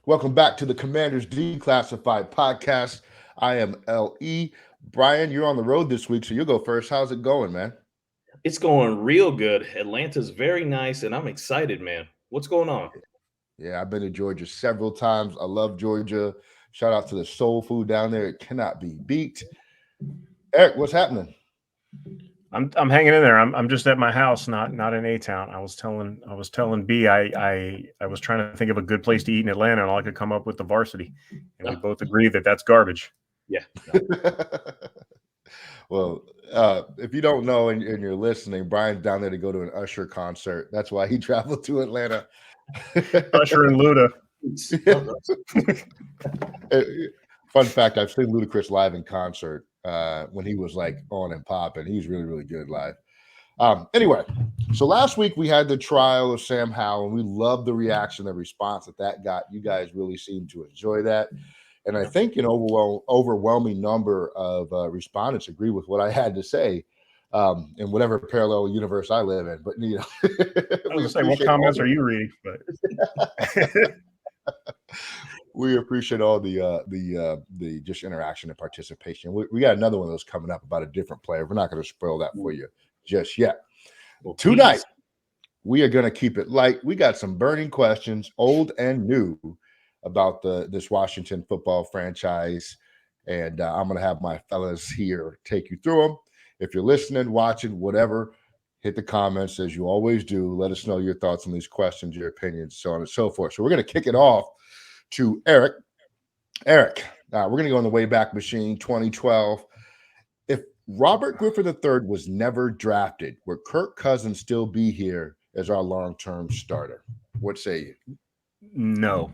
Welcome back to the Commanders Declassified podcast. I am LE. Brian, you're on the road this week, so you'll go first. How's it going, man? It's going real good. Atlanta's very nice, and I'm excited, man. What's going on? Yeah, I've been to Georgia several times. I love Georgia. Shout out to the soul food down there. It cannot be beat. Eric, what's happening? I'm hanging in there. I'm just at my house, not in A Town. I was telling B I was trying to think of a good place to eat in Atlanta, and all I could come up with the Varsity, and we both agree that that's garbage. Yeah. Well, if you don't know and you're listening, Brian's down there to go to an Usher concert. That's why he traveled to Atlanta. Usher and Luda. Fun fact: I've seen Ludacris live in concert when he was like on and popping. He's really, really good live. Anyway, so last week we had the trial of Sam Howell, and we loved the reaction, the response that got. You guys really seemed to enjoy that. And I think an overwhelming number of respondents agree with what I had to say in whatever parallel universe I live in. But I was saying, what comments are you reading? But we appreciate all the just interaction and participation. We got another one of those coming up about a different player. We're not going to spoil that for you just yet. Well, Tonight, we are going to keep it light. We got some burning questions, old and new, about this Washington football franchise. And I'm going to have my fellas here take you through them. If you're listening, watching, whatever, hit the comments as you always do. Let us know your thoughts on these questions, your opinions, so on and so forth. So we're going to kick it off to Eric. Eric, we're going to go on the Wayback Machine 2012. If Robert Griffin III was never drafted, would Kirk Cousins still be here as our long-term starter? What say you? No.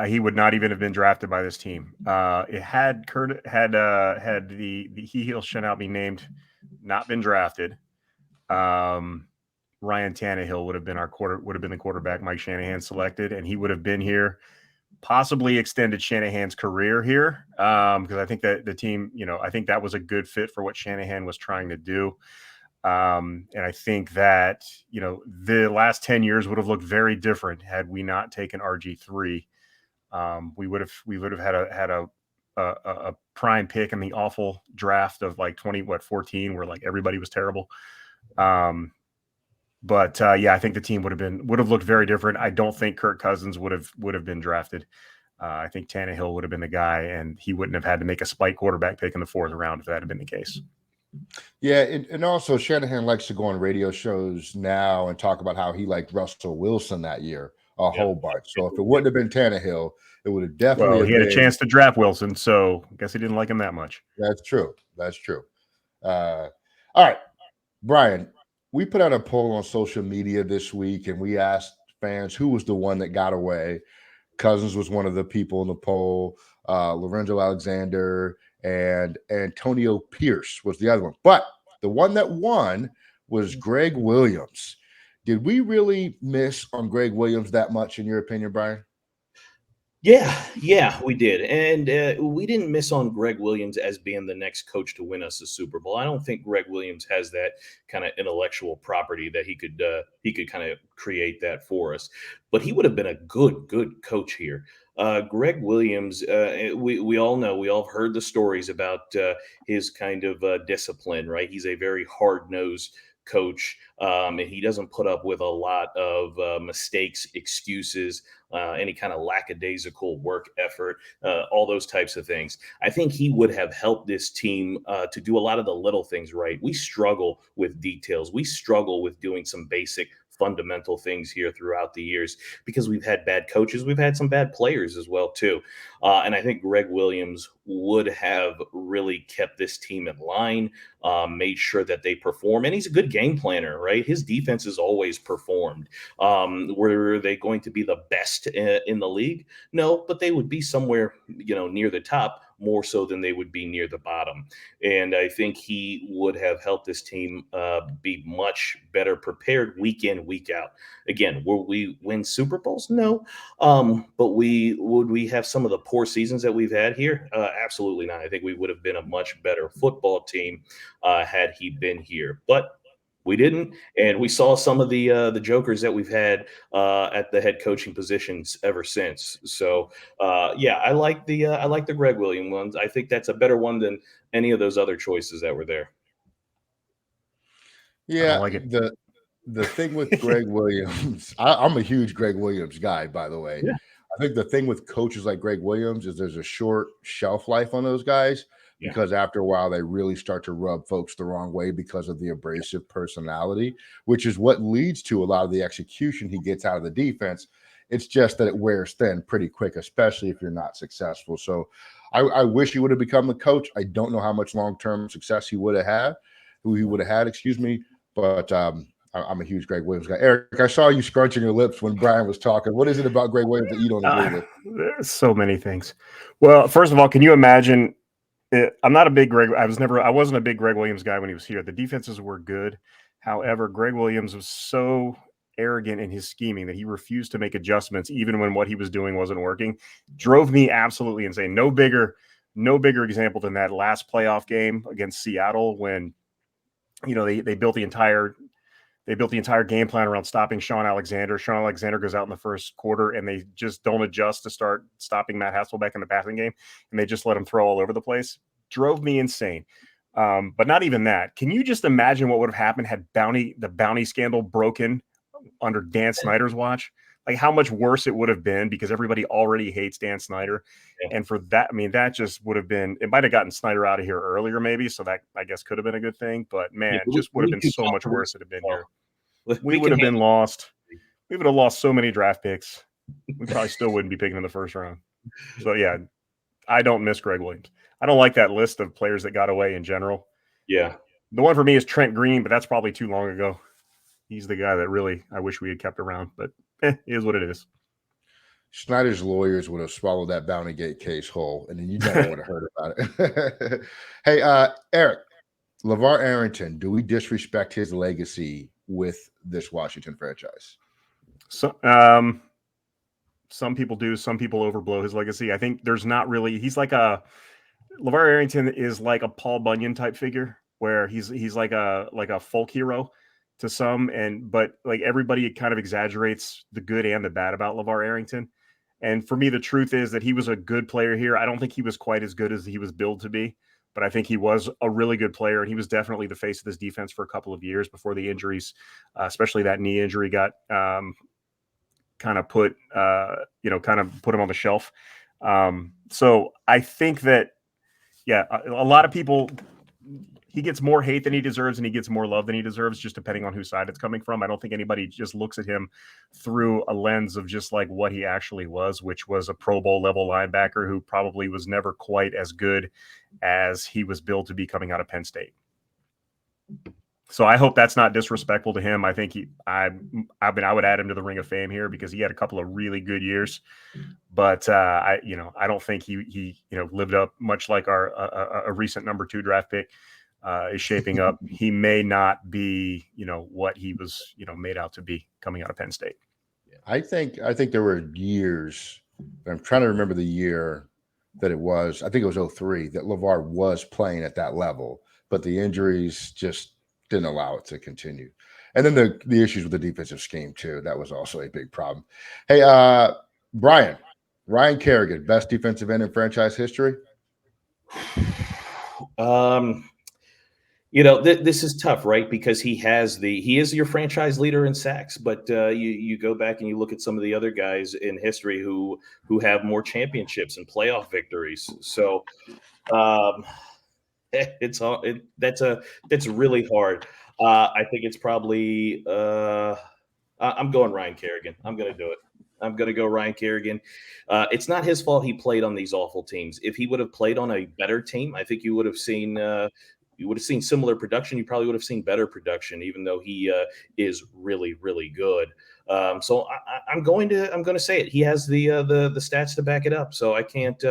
He would not even have been drafted by this team. It had the he shall not be named, not been drafted. Ryan Tannehill would have been the quarterback Mike Shanahan selected, and he would have been here, possibly extended Shanahan's career here. Because I think that the team, I think that was a good fit for what Shanahan was trying to do. And I think that, the last 10 years would have looked very different had we not taken RG3. We would have had a prime pick in the awful draft of like 14, where like everybody was terrible. But I think the team would have looked very different. I don't think Kirk Cousins would have been drafted. I think Tannehill would have been the guy, and he wouldn't have had to make a spike quarterback pick in the 4th round if that had been the case. Yeah, and also Shanahan likes to go on radio shows now and talk about how he liked Russell Wilson that year a whole bunch. So if it wouldn't have been Tannehill, it would have definitely. Well, he had a chance to draft Wilson, so I guess he didn't like him that much. That's true. All right, Brian, we put out a poll on social media this week, and we asked fans who was the one that got away. Cousins was one of the people in the poll. Lorenzo Alexander and Antonio Pierce was the other one. But the one that won was Greg Williams. Did we really miss on Greg Williams that much, in your opinion, Brian? Yeah, we did. And we didn't miss on Greg Williams as being the next coach to win us a Super Bowl. I don't think Greg Williams has that kind of intellectual property that he could kind of create that for us. But he would have been a good coach here. Greg Williams, we all know, we all have heard the stories about his kind of discipline, right? He's a very hard-nosed coach, and he doesn't put up with a lot of mistakes, excuses, any kind of lackadaisical work effort, all those types of things. I think he would have helped this team to do a lot of the little things right. We struggle with details. We struggle with doing some basic fundamental things here throughout the years because we've had bad coaches. We've had some bad players as well, too. And I think Greg Williams would have really kept this team in line, made sure that they perform. And he's a good game planner, right? His defense has always performed. Were they going to be the best in the league? No, but they would be somewhere, near the top, more so than they would be near the bottom. And I think he would have helped this team be much better prepared week in, week out. Again, will we win Super Bowls? No. But would we have some of the poor seasons that we've had here? Absolutely not. I think we would have been a much better football team had he been here. But We didn't, and we saw some of the jokers that we've had at the head coaching positions ever since. So yeah, I like the Greg Williams ones. I think that's a better one than any of those other choices that were there. I don't Yeah, like it. the thing with Greg Williams, I'm a huge Greg Williams guy, by the way. Yeah. I think the thing with coaches like Greg Williams is there's a short shelf life on those guys Yeah. because after a while they really start to rub folks the wrong way because of the abrasive personality, which is what leads to a lot of the execution he gets out of the defense. It's just that it wears thin pretty quick, especially if you're not successful. So I wish he would have become the coach. I don't know how much long-term success he would have had, who he would have had, excuse me. But I'm a huge Greg Williams guy. Eric, I saw you scrunching your lips when Brian was talking. What is it about Greg Williams that you don't agree with? There's so many things. Well, first of all, can you imagine? I'm not a big Greg. I wasn't a big Greg Williams guy when he was here. The defenses were good. However, Greg Williams was so arrogant in his scheming that he refused to make adjustments, even when what he was doing wasn't working. Drove me absolutely insane. No bigger example than that last playoff game against Seattle when they built the entire game plan around stopping Sean Alexander. Sean Alexander goes out in the first quarter, and they just don't adjust to start stopping Matt Hasselbeck in the passing game, and they just let him throw all over the place. Drove me insane. But not even that. Can you just imagine what would have happened had the bounty scandal broken under Dan Snyder's watch? Like how much worse it would have been because everybody already hates Dan Snyder. Yeah. And for that, I mean, that just would have been, it might've gotten Snyder out of here earlier maybe. So that I guess could have been a good thing, but man, it just would have been so much worse it had been here. We would have been lost. We would have lost so many draft picks. We probably still wouldn't be picking in the first round. So yeah, I don't miss Greg Williams. I don't like that list of players that got away in general. Yeah. The one for me is Trent Green, but that's probably too long ago. He's the guy that really I wish we had kept around, but it is what it is. Snyder's lawyers would have swallowed that Bounty Gate case whole, and then you never would have heard about it. Hey, Eric, LaVar Arrington, do we disrespect his legacy with this Washington franchise? So, some people do. Some people overblow his legacy. I think there's not really. He's like LaVar Arrington is like a Paul Bunyan type figure, where he's like a folk hero to some, but like everybody kind of exaggerates the good and the bad about LaVar Arrington. And for me, the truth is that he was a good player here. I don't think he was quite as good as he was billed to be, but I think he was a really good player, and he was definitely the face of this defense for a couple of years before the injuries, especially that knee injury got kind of put him on the shelf. So I think that, yeah, a lot of people, he gets more hate than he deserves, and he gets more love than he deserves, just depending on whose side it's coming from. I don't think anybody just looks at him through a lens of just like what he actually was, which was a Pro Bowl level linebacker who probably was never quite as good as he was billed to be coming out of Penn State. So I hope that's not disrespectful to him. I think I would add him to the Ring of Fame here because he had a couple of really good years, but I don't think he lived up much like a recent number 2 draft pick is shaping up. He may not be, what he was, made out to be coming out of Penn State. I think there were years, I'm trying to remember the year that it was. I think it was 2003 that LaVar was playing at that level, but the injuries just didn't allow it to continue. And then the issues with the defensive scheme too. That was also a big problem. Hey, Ryan Kerrigan, best defensive end in franchise history. This is tough, right? Because he is your franchise leader in sacks, but you go back and you look at some of the other guys in history who have more championships and playoff victories. So that's really hard. I think it's probably I'm going Ryan Kerrigan. I'm going to do it. I'm going to go Ryan Kerrigan. It's not his fault he played on these awful teams. If he would have played on a better team, I think you would have seen similar production. You probably would have seen better production, even though he is really, really good. So I'm going to say it. He has the stats to back it up. So I can't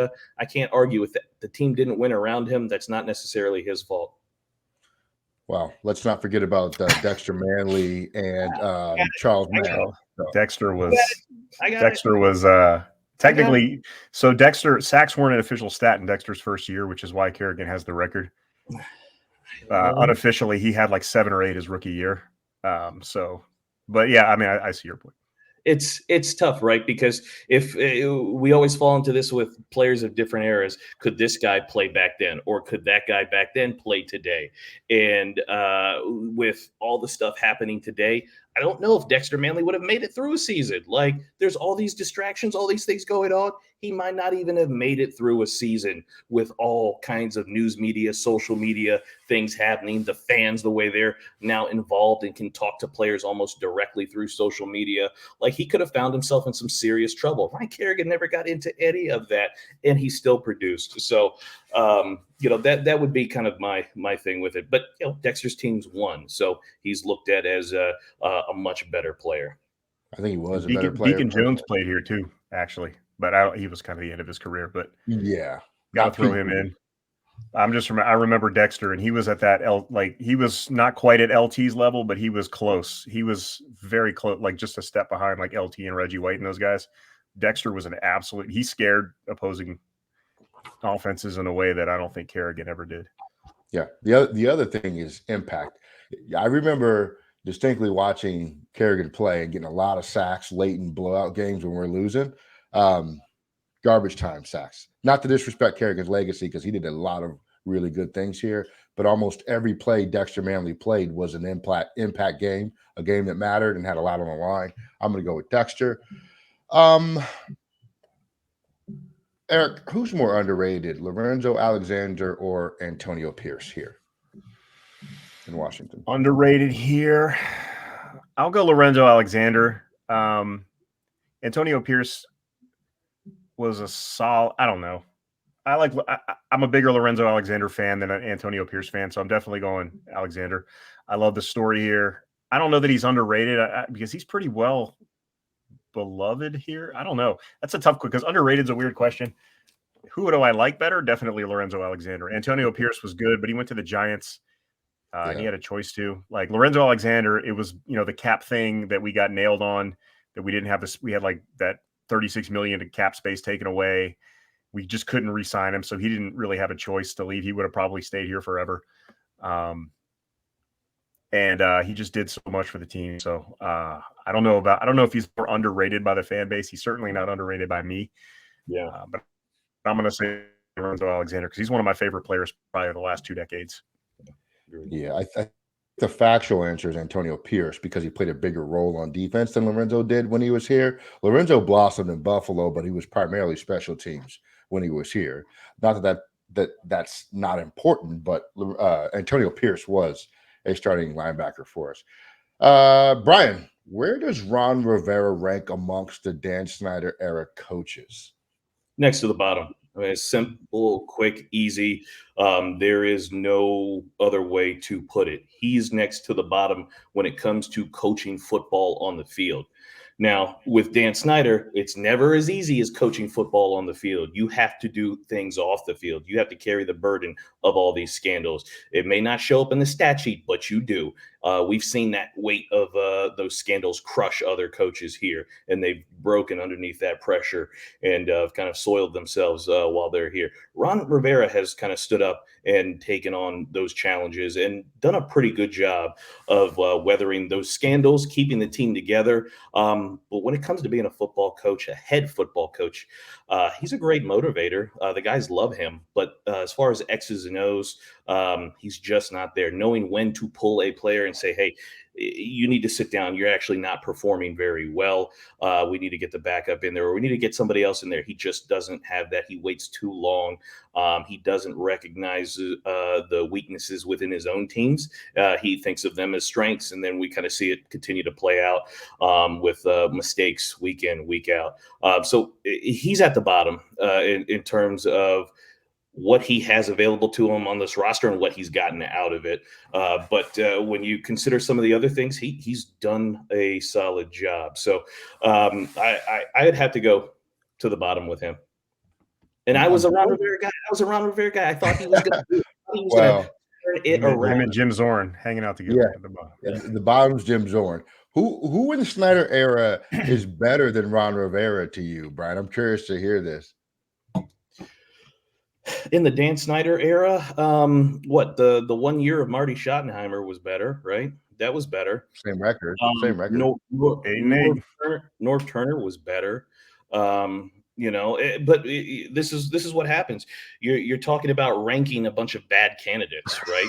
argue with that. The team didn't win around him. That's not necessarily his fault. Well, let's not forget about Dexter Manley and Charles Mann. Dexter was technically, so sacks weren't an official stat in Dexter's first year, which is why Kerrigan has the record. Unofficially, he had like 7 or 8 his rookie year. But yeah, I mean, I see your point. It's tough, right? Because if we always fall into this with players of different eras, could this guy play back then, or could that guy back then play today? And with all the stuff happening today, I don't know if Dexter Manley would have made it through a season. Like, there's all these distractions, all these things going on. He might not even have made it through a season with all kinds of news media, social media things happening, the fans, the way they're now involved and can talk to players almost directly through social media. Like, he could have found himself in some serious trouble. Ryan Kerrigan never got into any of that, and he still produced. So, that would be kind of my thing with it. But Dexter's team's won, so he's looked at as a much better player. I think he was a better player. Deacon Jones played here too, actually, but he was kind of the end of his career. But yeah, got to throw him in. I remember Dexter, and he was at that he was not quite at LT's level, but he was close. He was very close, like just a step behind like LT and Reggie White and those guys. Dexter was he scared opposing offenses in a way that I don't think Kerrigan ever did. Yeah. The other thing is impact. I remember distinctly watching Kerrigan play and getting a lot of sacks late in blowout games when we're losing. Garbage time sacks. Not to disrespect Kerrigan's legacy, because he did a lot of really good things here, but almost every play Dexter Manley played was an impact game, a game that mattered and had a lot on the line. I'm going to go with Dexter. Eric, who's more underrated, Lorenzo Alexander or Antonio Pierce here in Washington? Underrated here. I'll go Lorenzo Alexander. Antonio Pierce was a solid. I don't know. I'm a bigger Lorenzo Alexander fan than an Antonio Pierce fan, so I'm definitely going Alexander. I love the story here. I don't know that he's underrated because he's pretty well beloved here. I don't know. That's a tough one because underrated is a weird question. Who do I like better? Definitely Lorenzo Alexander. Antonio Pierce was good, but he went to the Giants. And he had a choice to. Like Lorenzo Alexander, it was the cap thing that we got nailed on, that we didn't have this. We had like that $36 million to cap space taken away. We just couldn't re-sign him, so he didn't really have a choice to leave. He would have probably stayed here forever. And he just did so much for the team. So I don't know if he's more underrated by the fan base. He's certainly not underrated by me. Yeah. But I'm going to say Lorenzo Alexander because he's one of my favorite players probably of the last 2 decades. Yeah, I the factual answer is Antonio Pierce because he played a bigger role on defense than Lorenzo did when he was here. Lorenzo blossomed in Buffalo, but he was primarily special teams when he was here. Not that's not important, but Antonio Pierce was a starting linebacker for us. Brian, where does Ron Rivera rank amongst the Dan Snyder era coaches? Next to the bottom. I mean, it's simple, quick, easy. There is no other way to put it. He's next to the bottom when it comes to coaching football on the field. Now, with Dan Snyder, it's never as easy as coaching football on the field. You have to do things off the field. You have to carry the burden of all these scandals. It may not show up in the stat sheet, but you do. We've seen that weight of those scandals crush other coaches here, and they've broken underneath that pressure and kind of soiled themselves while they're here. Ron Rivera has kind of stood up and taken on those challenges and done a pretty good job of weathering those scandals, keeping the team together. But when it comes to being a football coach, a head football coach, he's a great motivator. The guys love him. But as far as X's and O's, he's just not there. Knowing when to pull a player and say, hey, you need to sit down. You're actually not performing very well. We need to get the backup in there, or we need to get somebody else in there. He just doesn't have that. He waits too long. He doesn't recognize the weaknesses within his own teams. He thinks of them as strengths, and then we kind of see it continue to play out with mistakes week in, week out. So he's at the bottom in terms of what he has available to him on this roster and what he's gotten out of it. But when you consider some of the other things, he's done a solid job. So I'd have to go to the bottom with him. And I was a Ron Rivera guy. I thought he was going to do it. He was going to turn it around. Him and Jim Zorn hanging out together at the bottom. Yeah. The bottom's Jim Zorn. Who in the Snyder era is better than Ron Rivera to you, Brian? I'm curious to hear this. In the Dan Snyder era, the 1 year of Marty Schottenheimer was better, right? That was better. Same record. Same record. Norv Turner was better. But this is what happens. You're talking about ranking a bunch of bad candidates, right?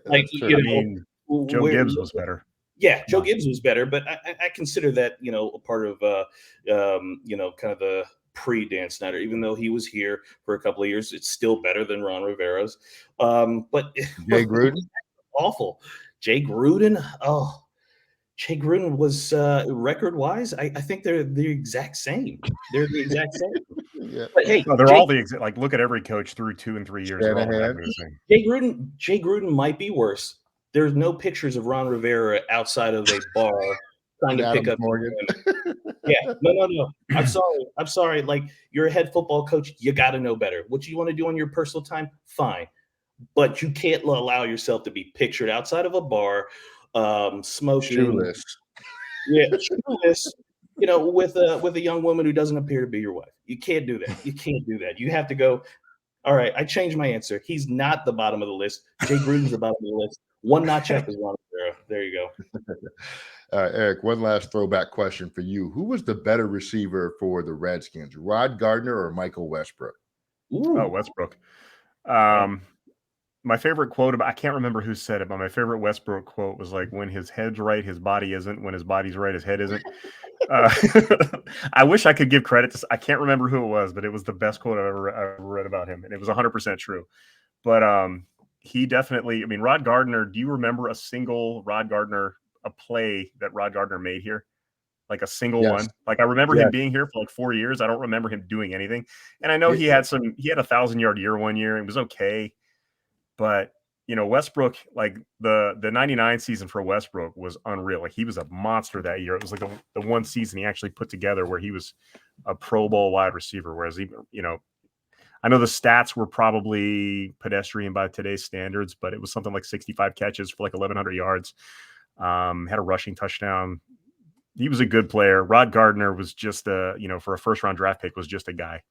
Like, That's true. I mean, Joe Gibbs was better. Yeah, Joe Gibbs was better, but I consider that, a part of kind of the pre-Dan Snyder. Even though he was here for a couple of years, it's still better than Ron Rivera's. But Jay Gruden, awful. Jay Gruden, Jay Gruden was record-wise. I think they're the exact same. They're the exact same. Yeah. But hey, no, they're all the exact. Like, look at every coach through 2 and 3 years. They're all exactly the same. Jay Gruden might be worse. There's no pictures of Ron Rivera outside of a bar trying to pick up Morgan. Yeah, no. I'm sorry. Like, you're a head football coach. You got to know better. What you want to do on your personal time, fine. But you can't allow yourself to be pictured outside of a bar, smoking. Shoeless. Yeah, shoeless. With a young woman who doesn't appear to be your wife. You can't do that. You can't do that. You have to go. All right, I changed my answer. He's not the bottom of the list. Jay Gruden's the bottom of the list. One notch up is Ron Rivera. There you go. Eric, one last throwback question for you. Who was the better receiver for the Redskins, Rod Gardner or Michael Westbrook? Ooh. Oh, Westbrook. My favorite quote I can't remember who said it, but my favorite Westbrook quote was like, when his head's right, his body isn't. When his body's right, his head isn't. I wish I could give credit to, I can't remember who it was, but it was the best quote I've ever read about him. And it was 100% true. But he definitely, I mean, Rod Gardner, do you remember a single a play that Rod Gardner made here? Like a single one. Like, I remember him being here for like 4 years. I don't remember him doing anything. And I know he had a 1,000-yard year 1 year. It was okay. But, Westbrook, like the 99 season for Westbrook was unreal. Like, he was a monster that year. It was like the one season he actually put together where he was a Pro Bowl wide receiver. Whereas, I know the stats were probably pedestrian by today's standards, but it was something like 65 catches for like 1,100 yards. Had a rushing touchdown. He was a good player. Rod Gardner was just for a first-round draft pick, was just a guy.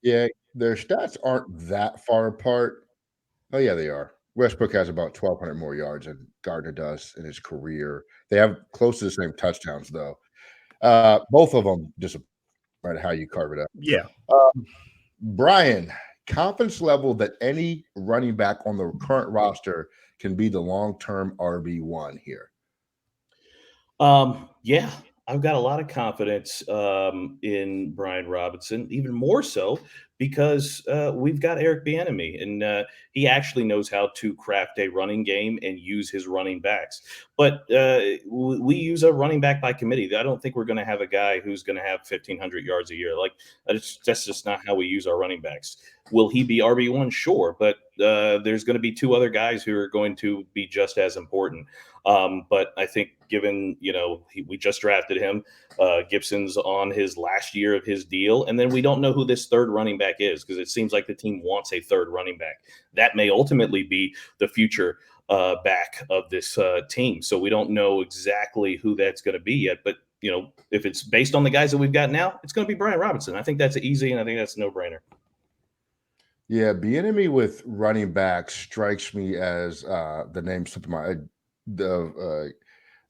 Yeah, their stats aren't that far apart. Oh, yeah, they are. Westbrook has about 1,200 more yards than Gardner does in his career. They have close to the same touchdowns, though. Both of them disappoint how you carve it up. Yeah. Brian, confidence level that any running back on the current roster can be the long-term RB1 here. Yeah, I've got a lot of confidence in Brian Robinson, even more so because we've got Eric Bieniemy, and he actually knows how to craft a running game and use his running backs. But we use a running back by committee. I don't think we're going to have a guy who's going to have 1,500 yards a year. Like, that's just not how we use our running backs. Will he be RB1? Sure, but there's going to be 2 other guys who are going to be just as important. But I think given, we just drafted him, Gibson's on his last year of his deal. And then we don't know who this third running back is, because it seems like the team wants a third running back. That may ultimately be the future back of this team. So we don't know exactly who that's going to be yet. But, if it's based on the guys that we've got now, it's going to be Brian Robinson. I think that's easy, and I think that's a no-brainer. Yeah, Bieniemy with running back strikes me as the name slipped my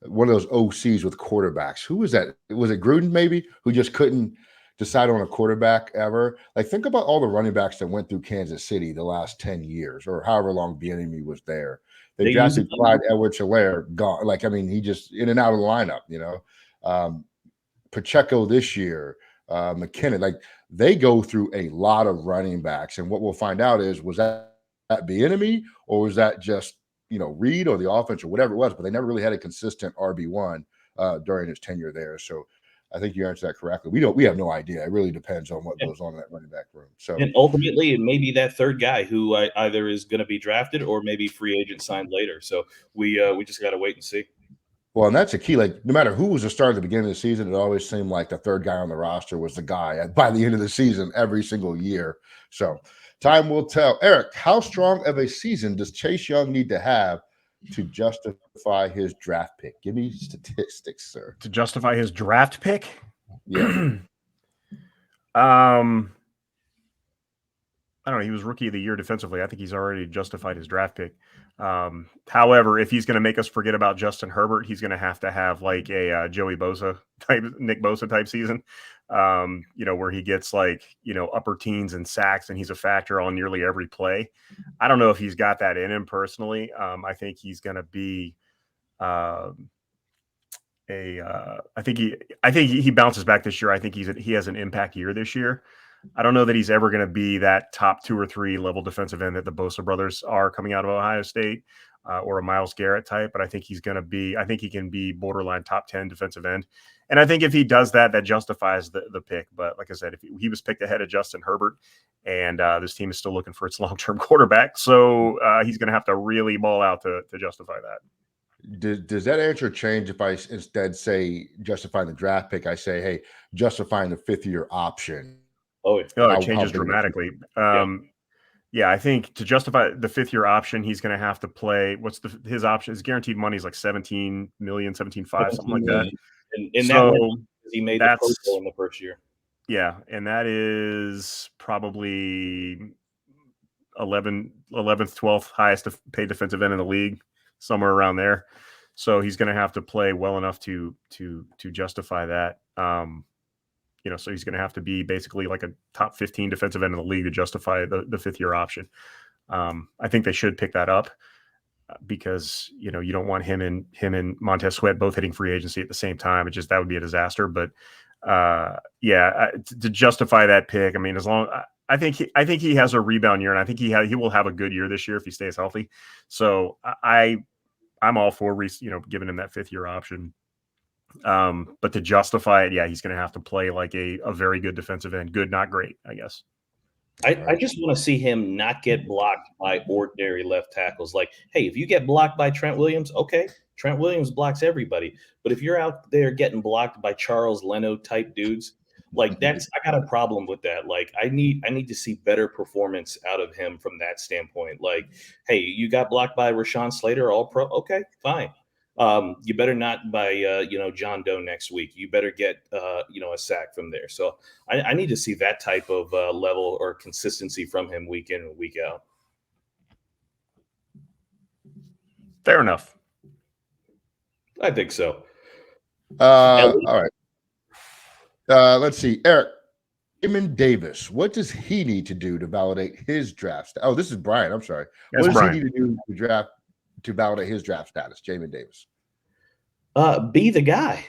one of those OCs with quarterbacks. Who was that? Was it Gruden maybe, who just couldn't decide on a quarterback ever? Like, think about all the running backs that went through Kansas City the last 10 years or however long Bieniemy was there. They drafted Clyde Edwards-Helaire, gone. Like, I mean, he just in and out of the lineup, Pacheco this year, McKinnon, like, they go through a lot of running backs. And what we'll find out is, was that Bieniemy or was that just, Reed or the offense or whatever it was, but they never really had a consistent RB1 during his tenure there. So I think you answered that correctly. We have no idea. It really depends on what goes on in that running back room. So, and ultimately, it may be that third guy who either is going to be drafted or maybe free agent signed later. So we just got to wait and see. Well, and that's a key. Like, no matter who was the start at the beginning of the season, it always seemed like the third guy on the roster was the guy by the end of the season every single year. So time will tell. Eric, how strong of a season does Chase Young need to have to justify his draft pick? Give me statistics, sir. To justify his draft pick? Yeah. I don't know. He was rookie of the year defensively. I think he's already justified his draft pick. However, if he's going to make us forget about Justin Herbert, he's going to have like a Joey Bosa type, Nick Bosa type season, where he gets like, upper teens and sacks and he's a factor on nearly every play. I don't know if he's got that in him personally. I think he's going to be I think he bounces back this year. I think he has an impact year this year. I don't know that he's ever going to be that top 2 or 3 level defensive end that the Bosa brothers are coming out of Ohio State, or a Myles Garrett type, but I think he can be borderline top 10 defensive end. And I think if he does that, that justifies the pick. But like I said, if he was picked ahead of Justin Herbert, and this team is still looking for its long-term quarterback, so he's going to have to really ball out to justify that. Does that answer change if I instead say justifying the draft pick, I say, hey, justifying the 5th-year option? Oh, it changes dramatically. Yeah, I think to justify the 5th-year option, he's going to have to play. His option? His guaranteed money is like 17 million, 17.5, something like that. And so that he made the Pro Bowl in the first year. Yeah, and that is probably 11th, 12th highest paid defensive end in the league, somewhere around there. So he's going to have to play well enough to justify that. So he's going to have to be basically like a top 15 defensive end in the league to justify the 5th-year option. I think they should pick that up because, you don't want him and Montez Sweat both hitting free agency at the same time. That would be a disaster. But to justify that pick, I mean, I think he has a rebound year, and I think he will have a good year this year if he stays healthy. So I'm all for giving him that 5th-year option. But to justify it, he's going to have to play like a very good defensive end. Good, not great, I guess. I just want to see him not get blocked by ordinary left tackles. Like, hey, if you get blocked by Trent Williams, okay, Trent Williams blocks everybody. But if you're out there getting blocked by Charles Leno type dudes, like I got a problem with that. Like, I need to see better performance out of him from that standpoint. Like, hey, you got blocked by Rashawn Slater, all pro. Okay, fine. You better not by John Doe next week. You better get a sack from there. So I need to see that type of level or consistency from him week in and week out. Fair enough. I think so. All right. Let's see, Eric. Jamin Davis. What does he need to do to validate his draft? Oh, this is Brian. I'm sorry. What does he need to do to validate his draft status? Jamin Davis. Be the guy.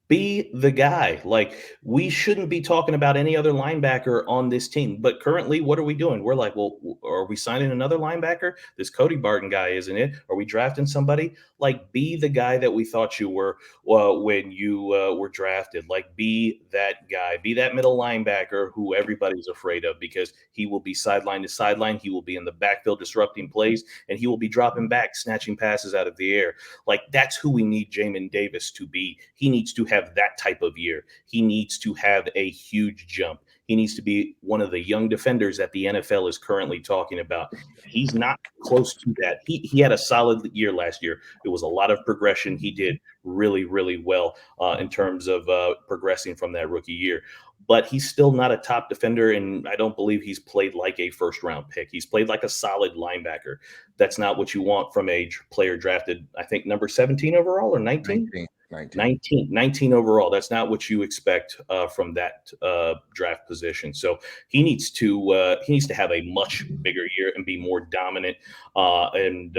Be the guy. Like, we shouldn't be talking about any other linebacker on this team. But currently, what are we doing? We're like, well, are we signing another linebacker? This Cody Barton guy, isn't it? Are we drafting somebody? Like, be the guy that we thought you were when you were drafted. Like, be that guy. Be that middle linebacker who everybody's afraid of, because he will be sideline to sideline. He will be in the backfield disrupting plays, and he will be dropping back, snatching passes out of the air. Like, that's who we need Jamin Davis to be. He needs to have that type of year. He needs to have a huge jump. He needs to be one of the young defenders that the NFL is currently talking about. He's not close to that. He had a solid year last year. It was a lot of progression. He did really, really well in terms of progressing from that rookie year. But he's still not a top defender, and I don't believe he's played like a first-round pick. He's played like a solid linebacker. That's not what you want from a player drafted, I think, number 17 overall or 19? 19 overall. That's not what you expect from that draft position. So he needs to have a much bigger year and be more dominant and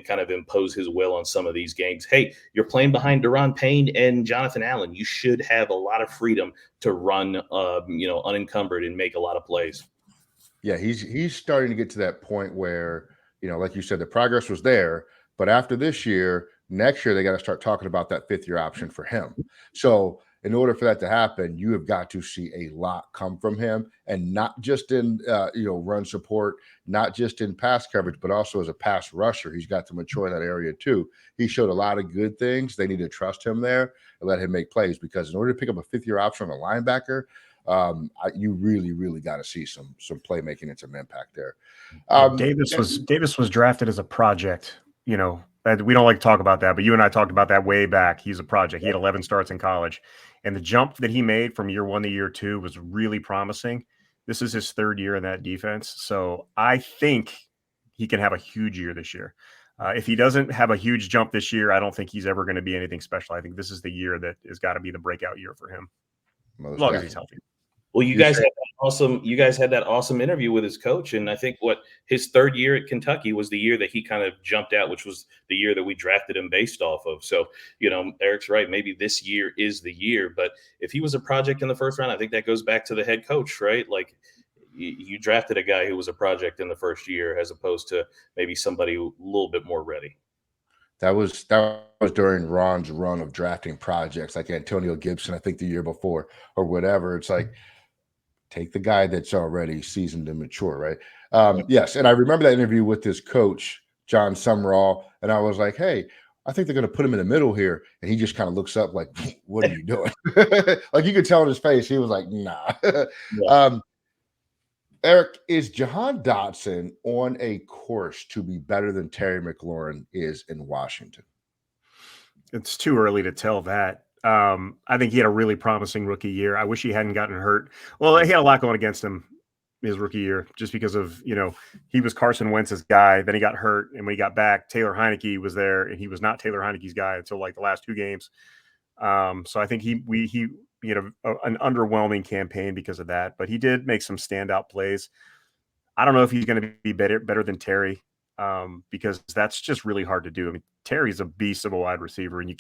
kind of impose his will on some of these games. Hey, you're playing behind Daron Payne and Jonathan Allen. You should have a lot of freedom to run, unencumbered and make a lot of plays. Yeah, he's starting to get to that point where, like you said, the progress was there, but after this year, next year, they got to start talking about that 5th-year option for him. So in order for that to happen, you have got to see a lot come from him, and not just in, run support, not just in pass coverage, but also as a pass rusher. He's got to mature in that area too. He showed a lot of good things. They need to trust him there and let him make plays, because in order to pick up a 5th-year option on a linebacker, you really, really got to see some playmaking and some impact there. Davis was drafted as a project, we don't like to talk about that, but you and I talked about that way back. He's a project. He had 11 starts in college, and the jump that he made from year 1 to year 2 was really promising. This is his third year in that defense. So I think he can have a huge year this year. If he doesn't have a huge jump this year, I don't think he's ever going to be anything special. I think this is the year that has got to be the breakout year for him, as long as he's healthy. Well, you guys had that awesome interview with his coach, and I think what his third year at Kentucky was the year that he kind of jumped out, which was the year that we drafted him based off of. So, Eric's right. Maybe this year is the year, but if he was a project in the first round, I think that goes back to the head coach, right? Like you drafted a guy who was a project in the first year, as opposed to maybe somebody a little bit more ready. That was during Ron's run of drafting projects like Antonio Gibson, I think the year before or whatever. It's like, take the guy that's already seasoned and mature, right? Yes. And I remember that interview with this coach, John Summerall, and I was like, hey, I think they're going to put him in the middle here. And he just kind of looks up like, what are you doing? Like you could tell in his face, he was like, nah. Yeah. Eric, is Jahan Dotson on a course to be better than Terry McLaurin is in Washington? It's too early to tell that. I think he had a really promising rookie year. I wish he hadn't gotten hurt. Well, he had a lot going against him his rookie year, just because of, he was Carson Wentz's guy. Then he got hurt. And when he got back, Taylor Heineke was there, and he was not Taylor Heineke's guy until like the last 2 games. So I think he had an underwhelming campaign because of that, but he did make some standout plays. I don't know if he's going to be better than Terry, because that's just really hard to do. I mean, Terry's a beast of a wide receiver, and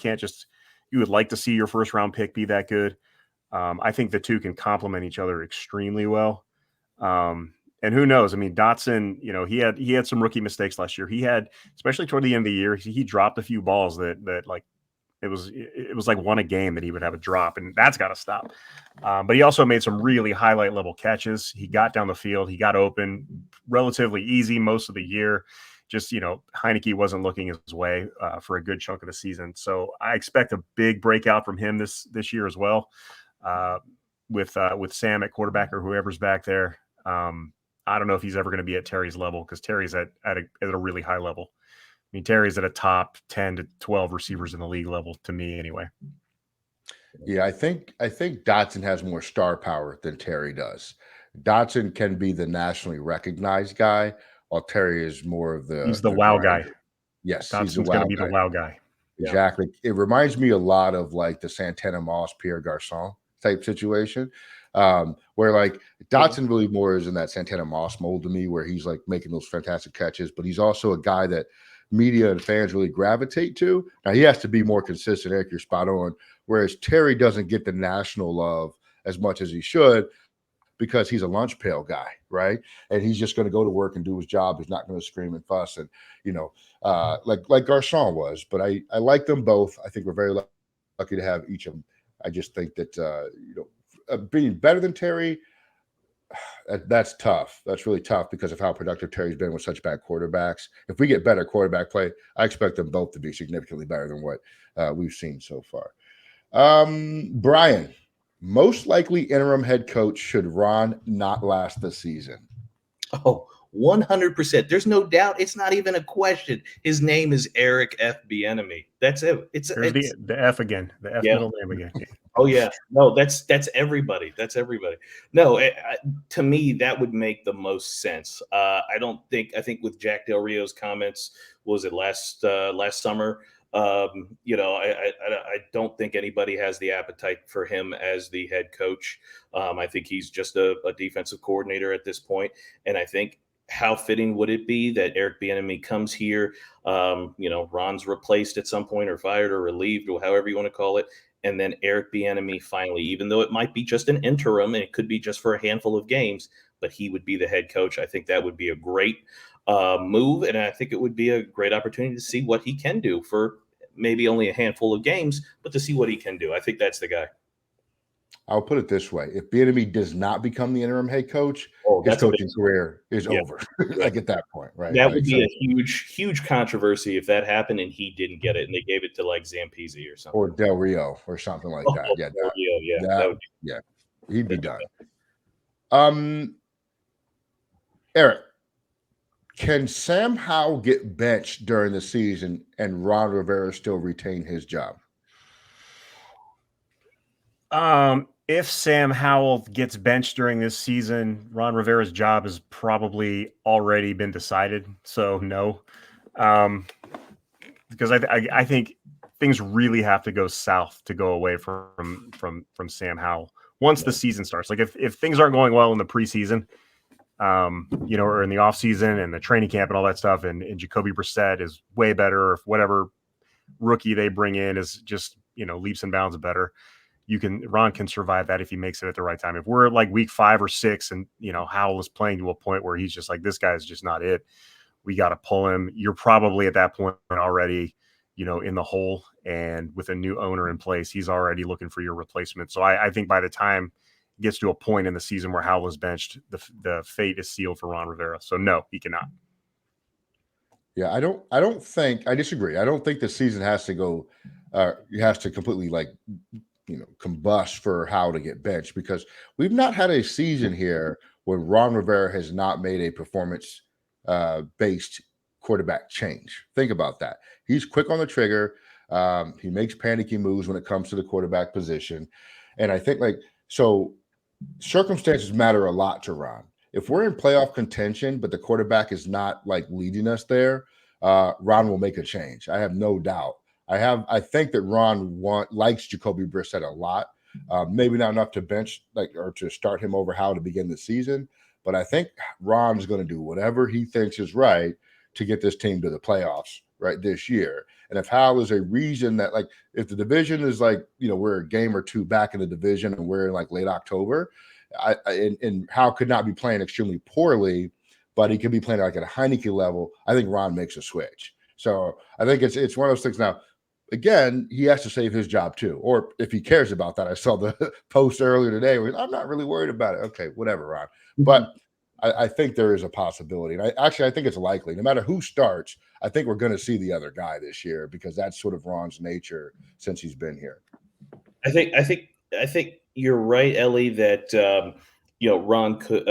you would like to see your first round pick be that good. I think the two can complement each other extremely well. And who knows? I mean, Dotson, he had some rookie mistakes last year. He had, especially toward the end of the year, he dropped a few balls that like, it was like one a game that he would have a drop, and that's got to stop. But he also made some really highlight level catches. He got down the field. He got open relatively easy most of the year. Just, Heineke wasn't looking his way for a good chunk of the season. So I expect a big breakout from him this year as well, with Sam at quarterback or whoever's back there. I don't know if he's ever going to be at Terry's level, because Terry's at a really high level. I mean, Terry's at a top 10 to 12 receivers in the league level to me anyway. Yeah, I think Dotson has more star power than Terry does. Dotson can be the nationally recognized guy, while Terry is more of he's the wow guy. Yes, Dotson's going to be the wow guy. Exactly. Yeah. It reminds me a lot of like the Santana Moss, Pierre Garçon type situation, where like Dotson really more is in that Santana Moss mold to me, where he's like making those fantastic catches, but he's also a guy that media and fans really gravitate to. Now he has to be more consistent. Eric, you're spot on. Whereas Terry doesn't get the national love as much as he should, because he's a lunch pail guy, right? And he's just going to go to work and do his job. He's not going to scream and fuss, and like Garçon was. But I like them both. I think we're very lucky to have each of them. I just think that being better than Terry, that's tough. That's really tough because of how productive Terry's been with such bad quarterbacks. If we get better quarterback play, I expect them both to be significantly better than what we've seen so far. Brian, most likely interim head coach should Ron not last the season? Oh, 100%. There's no doubt. It's not even a question. His name is Eric F. Bieniemy. That's it. It's the F again. The F middle name again. Oh yeah, no, that's everybody. That's everybody. No, to me that would make the most sense. I think with Jack Del Rio's comments, was it last summer? I don't think anybody has the appetite for him as the head coach. I think he's just a defensive coordinator at this point, and I think, how fitting would it be that Eric Bieniemy comes here? Ron's replaced at some point, or fired, or relieved, or however you want to call it. And then Eric Bieniemy finally, even though it might be just an interim and it could be just for a handful of games, but he would be the head coach. I think that would be a great move. And I think it would be a great opportunity to see what he can do for maybe only a handful of games, but to see what he can do. I think that's the guy. I'll put it this way. If Bieniemy does not become the interim head coach, his coaching career is over. Like at that point, right? That would be a huge, huge controversy if that happened and he didn't get it and they gave it to like Zampese or something. Or Del Rio or something like that. Yeah. Del Rio, yeah. He'd be done. Eric, can Sam Howell get benched during the season and Ron Rivera still retain his job? If Sam Howell gets benched during this season, Ron Rivera's job has probably already been decided. So no, because I think things really have to go south to go away from Sam Howell once the season starts. Like if things aren't going well in the preseason, or in the offseason and the training camp and all that stuff, and Jacoby Brissett is way better, or if whatever rookie they bring in is just leaps and bounds better, Ron can survive that if he makes it at the right time. If we're like week 5 or 6 and Howell is playing to a point where he's just like, this guy's just not it, we got to pull him. You're probably at that point already in the hole, and with a new owner in place, he's already looking for your replacement. So I think by the time it gets to a point in the season where Howell is benched, the fate is sealed for Ron Rivera. So no, he cannot. Yeah, I disagree. I don't think the season has to go, has to completely combust for Howell to get benched, because we've not had a season here where Ron Rivera has not made a performance based quarterback change. Think about that. He's quick on the trigger. He makes panicky moves when it comes to the quarterback position. And I think circumstances matter a lot to Ron. If we're in playoff contention, but the quarterback is not leading us there, Ron will make a change. I have no doubt. I think that Ron likes Jacoby Brissett a lot. Maybe not enough to bench or to start him over Howell to begin the season, but I think Ron's going to do whatever he thinks is right to get this team to the playoffs right this year. And if Howell is a reason that if the division is we're a game or two back in the division and we're in late October, and Howell could not be playing extremely poorly, but he could be playing at a Heineke level, I think Ron makes a switch. So I think it's one of those things. Now, again, he has to save his job too, or if he cares about that. I saw the post earlier today where I'm not really worried about it. Okay, whatever, Ron. But I think there is a possibility. And I think it's likely. No matter who starts, I think we're going to see the other guy this year, because that's sort of Ron's nature since he's been here. I think you're right, Ellie, that Ron could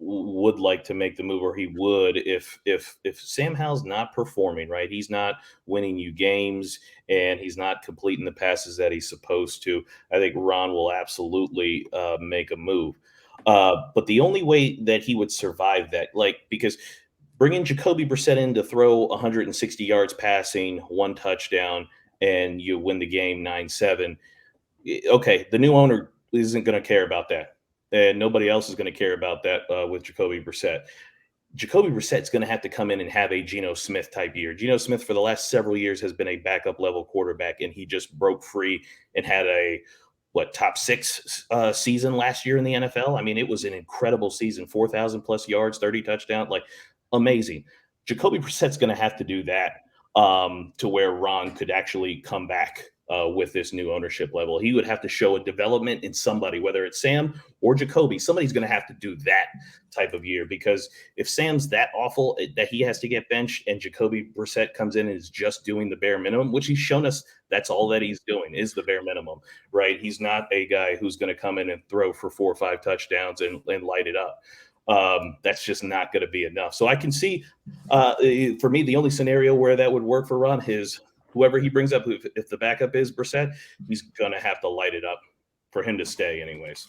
would like to make the move, or he would if Sam Howell's not performing right. He's not winning you games, and he's not completing the passes that he's supposed to. I think Ron will absolutely make a move. But the only way that he would survive that, because bringing Jacoby Brissett in to throw 160 yards passing, 1 touchdown, and you win the game 9-7. Okay, the new owner isn't going to care about that, and nobody else is going to care about that with Jacoby Brissett. Jacoby Brissett's going to have to come in and have a Geno Smith type year. Geno Smith for the last several years has been a backup level quarterback, and he just broke free and had a top 6 season last year in the NFL. I mean, it was an incredible season, 4,000 plus yards, 30 touchdowns, amazing. Jacoby Brissett's going to have to do that to where Ron could actually come back with this new ownership level. He would have to show a development in somebody, whether it's Sam or Jacoby. Somebody's going to have to do that type of year, because if Sam's that awful that he has to get benched and Jacoby Brissett comes in and is just doing the bare minimum, which he's shown us that's all that he's doing is the bare minimum, right? He's not a guy who's going to come in and throw for 4 or 5 touchdowns and light it up. That's just not going to be enough. So I can see, for me, the only scenario where that would work for Ron is whoever he brings up. If the backup is Brissett, he's going to have to light it up for him to stay anyways.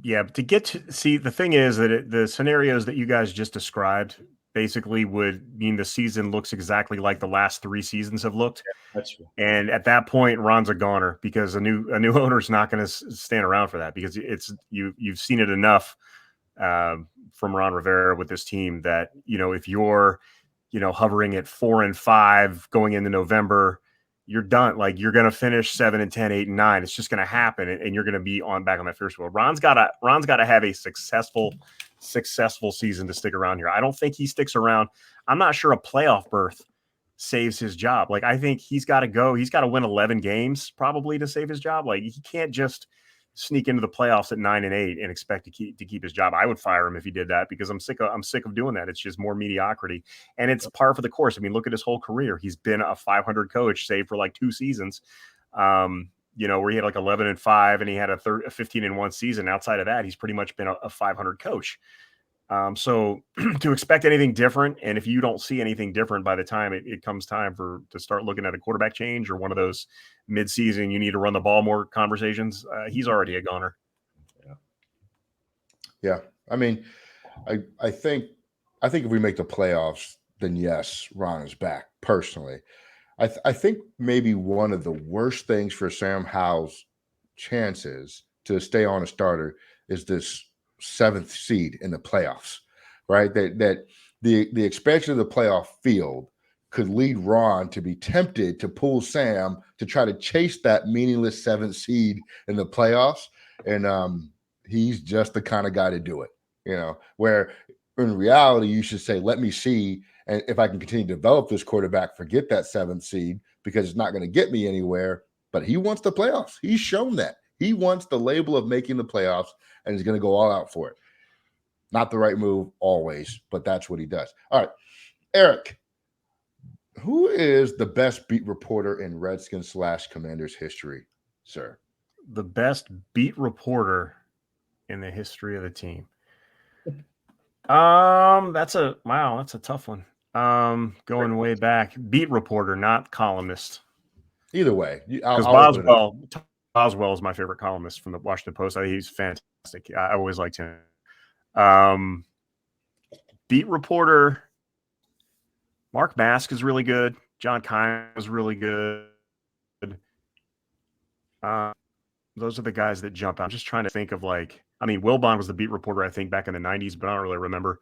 Yeah, but the thing is that the scenarios that you guys just described basically would mean the season looks exactly like the last 3 seasons have looked. Yeah, that's true. And at that point, Ron's a goner, because a new owner's not going to stand around for that, because you've seen it enough from Ron Rivera with this team that if you're hovering at 4-5 going into November, you're done. You're going to finish 7-10, 8-9. It's just going to happen, and you're going to be back on that first wheel. Ron's got to have a successful season to stick around here. I don't think he sticks around. I'm not sure a playoff berth saves his job. I think he's got to go. He's got to win 11 games probably to save his job. He can't just sneak into the playoffs at 9-8 and expect to keep his job. I would fire him if he did that, because I'm sick of doing that. It's just more mediocrity, and it's par for the course. I mean, look at his whole career. He's been a 500 coach, save for 2 seasons, where he had 11-5 and he had a 15-1 season. Outside of that, he's pretty much been a 500 coach. So to expect anything different, and if you don't see anything different by the time it comes time to start looking at a quarterback change or one of those mid-season you need to run the ball more conversations, he's already a goner. Yeah. I mean, I think if we make the playoffs, then yes, Ron is back. Personally, I think maybe one of the worst things for Sam Howell's chances to stay on a starter is this 7th seed in the playoffs, right? That the expansion of the playoff field could lead Ron to be tempted to pull Sam to try to chase that meaningless 7th seed in the playoffs, and he's just the kind of guy to do it. Where in reality you should say, let me see, and if I can continue to develop this quarterback, forget that 7th seed because it's not going to get me anywhere. But he wants the playoffs. He's shown that. He wants the label of making the playoffs, and he's going to go all out for it. Not the right move always, but that's what he does. All right, Eric, who is the best beat reporter in Redskins / Commanders history, sir? The best beat reporter in the history of the team. That's a tough one. Going way back, beat reporter, not columnist. Either way, because Boswell is my favorite columnist from the Washington Post. I think he's fantastic. I always liked him. Beat reporter, Mark Mask is really good. John Kine is really good. Those are the guys that jump out. I'm just trying to think of Wilbon was the beat reporter, I think, back in the 90s, but I don't really remember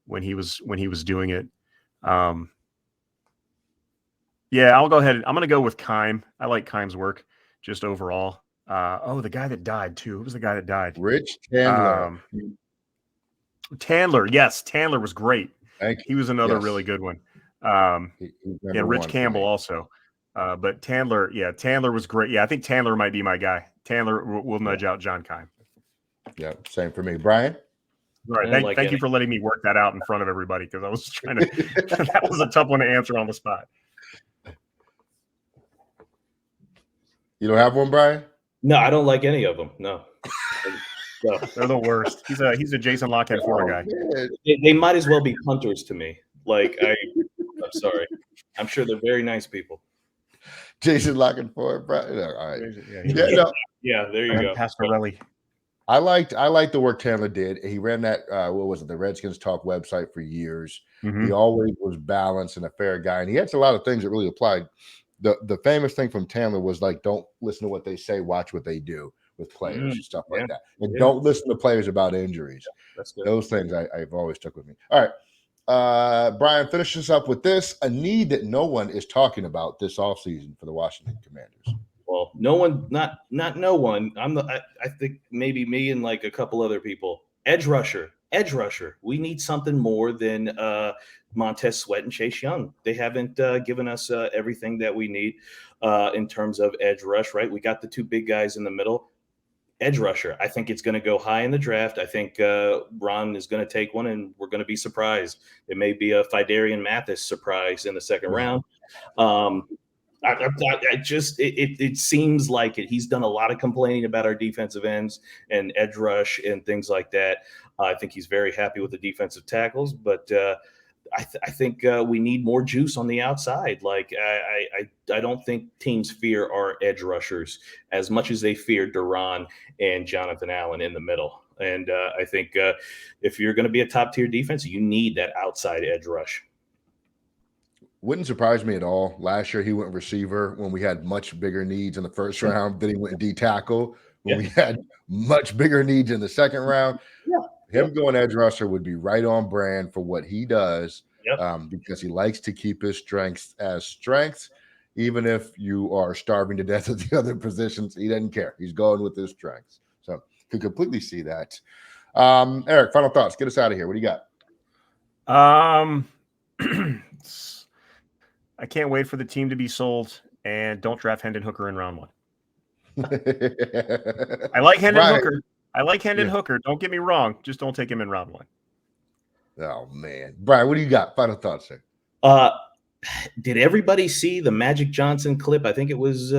when he was doing it. Yeah, I'll go ahead. I'm going to go with Kime. I like Kime's work just overall. The guy that died too. Who was the guy that died? Rich Tandler. Tandler. Yes, Tandler was great. Thank you. He was another really good one. Rich Campbell also. But Tandler was great. Yeah, I think Tandler might be my guy. Tandler will nudge out John Kime. Yeah, same for me. Brian? All right. Thank you for letting me work that out in front of everybody because I was trying to – that was a tough one to answer on the spot. You don't have one, Brian? No, I don't like any of them. No. They're the worst. He's a Jason Lockhead Florida guy. They might as well be punters to me. I'm sorry. I'm sure they're very nice people. Jason Lockhead Florida, Brian. All right. Yeah, there you go. Pasquarelli. I liked the work Tandler did. He ran that the Redskins Talk website for years. Mm-hmm. He always was balanced and a fair guy, and he had a lot of things that really applied. The famous thing from Tandler was don't listen to what they say, watch what they do with players and stuff like that. And don't listen to players about injuries. That's good. Those things I've always took with me. All right. Brian, finish us up with this, a need that no one is talking about this offseason for the Washington Commanders. Well, no one, not no one. I think maybe me and a couple other people. Edge rusher. We need something more than Montez Sweat and Chase Young. They haven't given us everything that we need in terms of edge rush, right? We got the two big guys in the middle. Edge rusher. I think it's going to go high in the draft. I think Ron is going to take one, and we're going to be surprised. It may be a Fidarian Mathis surprise in the second round. It seems like it. He's done a lot of complaining about our defensive ends and edge rush and things like that. I think he's very happy with the defensive tackles, but I think we need more juice on the outside. I don't think teams fear our edge rushers as much as they fear Duran and Jonathan Allen in the middle. And I think if you're going to be a top tier defense, you need that outside edge rush. Wouldn't surprise me at all. Last year, he went receiver when we had much bigger needs in the first round. Then he went D tackle when we had much bigger needs in the second round. Him going edge rusher would be right on brand for what he does because he likes to keep his strengths as strengths. Even if you are starving to death at the other positions, he doesn't care. He's going with his strengths. So could completely see that. Eric, final thoughts. Get us out of here. What do you got? I can't wait for the team to be sold, and don't draft Hendon Hooker in round 1. I like Hendon Hooker. Don't get me wrong. Just don't take him in round 1. Oh, man. Brian, what do you got? Final thoughts, sir. Did everybody see the Magic Johnson clip? I think it was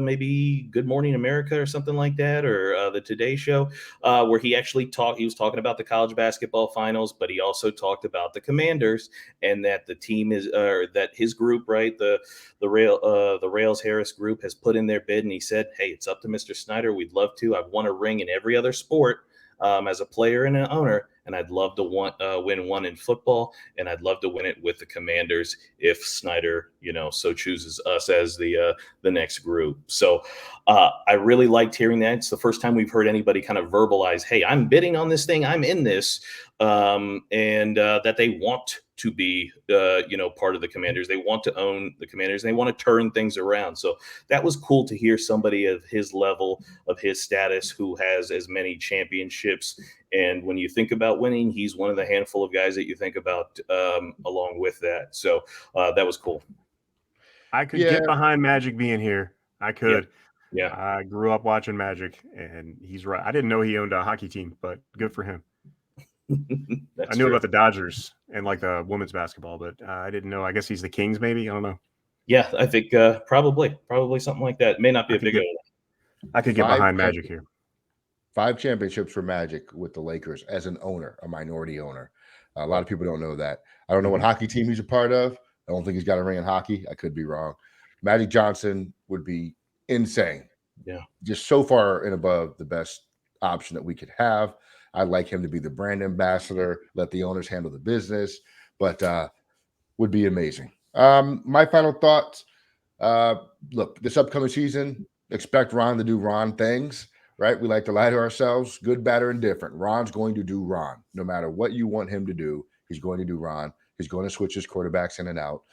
maybe Good Morning America or something like that, or the Today Show, where he actually talked. He was talking about the college basketball finals, but he also talked about the Commanders and that the team is, or that his group, right, the Rails Harris group has put in their bid, and he said, "Hey, it's up to Mr. Snyder. We'd love to. I've won a ring in every other sport." As a player and an owner, and I'd love to win one in football, and I'd love to win it with the Commanders if Snyder, so chooses us as the next group. So I really liked hearing that. It's the first time we've heard anybody kind of verbalize, "Hey, I'm bidding on this thing. I'm in this," and that they want to be, part of the Commanders. They want to own the Commanders. They want to turn things around. So that was cool to hear somebody of his level, of his status, who has as many championships. And when you think about winning, he's one of the handful of guys that you think about along with that. So that was cool. I could get behind Magic being here. I could. Yeah. I grew up watching Magic, and he's right. I didn't know he owned a hockey team, but good for him. I knew about the Dodgers and like the women's basketball, but I didn't know. I guess he's the Kings, maybe. I don't know. Yeah, I think probably something like that. May not be a big. I could get behind Magic here. 5 championships for Magic with the Lakers as an owner, a minority owner. A lot of people don't know that. I don't know what hockey team he's a part of. I don't think he's got a ring in hockey. I could be wrong. Magic Johnson would be insane. Yeah, just so far and above the best option that we could have. I'd like him to be the brand ambassador, let the owners handle the business, but would be amazing. My final thoughts, look, this upcoming season, expect Ron to do Ron things, right? We like to lie to ourselves, good, bad, or indifferent. Ron's going to do Ron. No matter what you want him to do, he's going to do Ron. He's going to switch his quarterbacks in and out.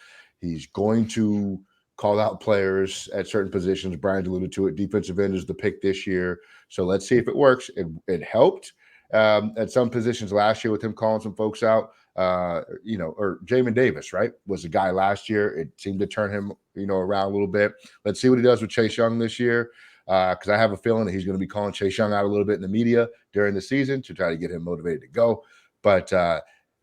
He's going to call out players at certain positions. Brian alluded to it. Defensive end is the pick this year. So let's see if it works. It helped at some positions last year with him calling some folks out. Or Jamin Davis, right, was a guy last year. It seemed to turn him, around a little bit. Let's see what he does with Chase Young this year, because I have a feeling that he's going to be calling Chase Young out a little bit in the media during the season to try to get him motivated to go. But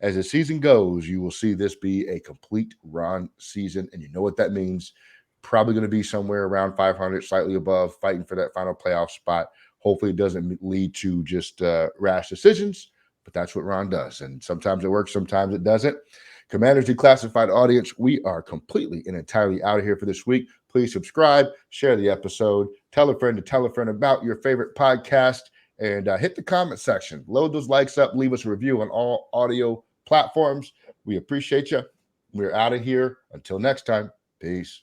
as the season goes, you will see this be a complete Ron season, and you know what that means. Probably going to be somewhere around 500, slightly above, fighting for that final playoff spot. Hopefully it doesn't lead to just rash decisions, but that's what Ron does. And sometimes it works, sometimes it doesn't. Commanders Declassified audience, we are completely and entirely out of here for this week. Please subscribe, share the episode, tell a friend to tell a friend about your favorite podcast, and hit the comment section. Load those likes up, leave us a review on all audio platforms. We appreciate you. We're out of here. Until next time, peace.